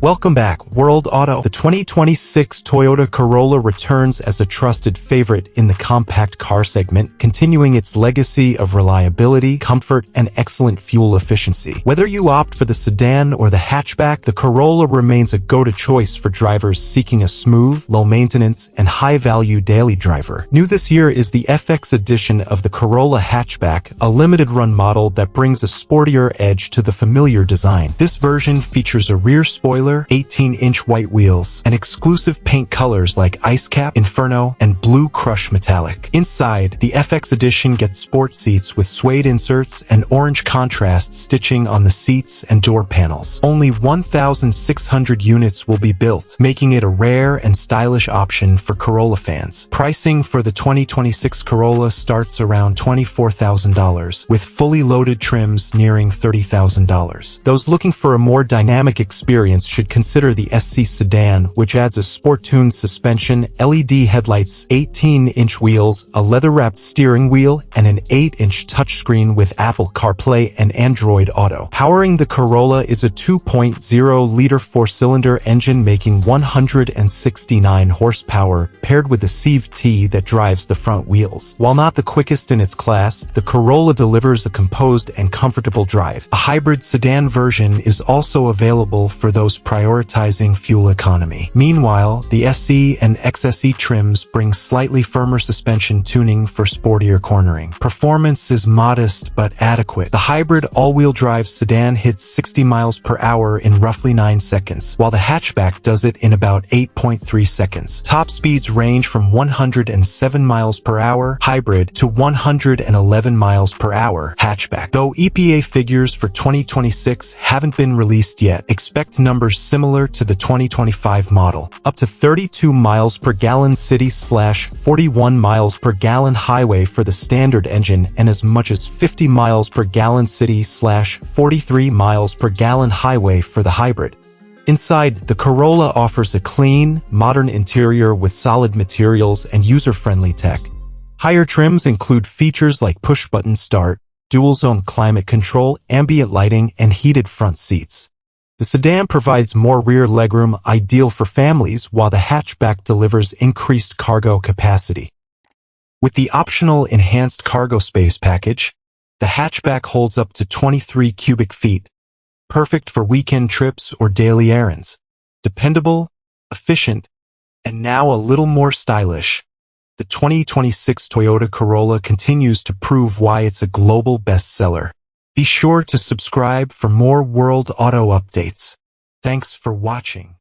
Welcome back, World Auto. The 2026 Toyota Corolla returns as a trusted favorite in the compact car segment, continuing its legacy of reliability, comfort, and excellent fuel efficiency. Whether you opt for the sedan or the hatchback, the Corolla remains a go-to choice for drivers seeking a smooth, low-maintenance, and high-value daily driver. New this year is the FX edition of the Corolla Hatchback, a limited-run model that brings a sportier edge to the familiar design. This version features a rear spoiler, 18-inch white wheels, and exclusive paint colors like Ice Cap, Inferno, and Blue Crush Metallic. Inside, the FX edition gets sport seats with suede inserts and orange contrast stitching on the seats and door panels. Only 1,600 units will be built, making it a rare and stylish option for Corolla fans. Pricing for the 2026 Corolla starts around $24,000, with fully loaded trims nearing $30,000. Those looking for a more dynamic experience should consider the SC sedan, which adds a sport-tuned suspension, LED headlights, 18-inch wheels, a leather-wrapped steering wheel, and an 8-inch touchscreen with Apple CarPlay and Android Auto. Powering the Corolla is a 2.0-liter four-cylinder engine making 169 horsepower, paired with a CVT that drives the front wheels. While not the quickest in its class, the Corolla delivers a composed and comfortable drive. A hybrid sedan version is also available for those prioritizing fuel economy. Meanwhile, the SE and XSE trims bring slightly firmer suspension tuning for sportier cornering. Performance is modest but adequate. The hybrid all-wheel drive sedan hits 60 miles per hour in roughly 9 seconds, while the hatchback does it in about 8.3 seconds. Top speeds range from 107 miles per hour hybrid to 111 miles per hour hatchback. Though EPA figures for 2026 haven't been released yet, expect numbers similar to the 2025 model. Up to 32 miles per gallon city/41 miles per gallon highway for the standard engine, and as much as 50 miles per gallon city/43 miles per gallon highway for the hybrid. Inside, the Corolla offers a clean, modern interior with solid materials and user-friendly tech. Higher trims include features like push-button start, dual-zone climate control, ambient lighting, and heated front seats. The sedan provides more rear legroom, ideal for families, while the hatchback delivers increased cargo capacity. With the optional enhanced cargo space package, the hatchback holds up to 23 cubic feet, perfect for weekend trips or daily errands. Dependable, efficient, and now a little more stylish, the 2026 Toyota Corolla continues to prove why it's a global bestseller. Be sure to subscribe for more World Auto updates. Thanks for watching.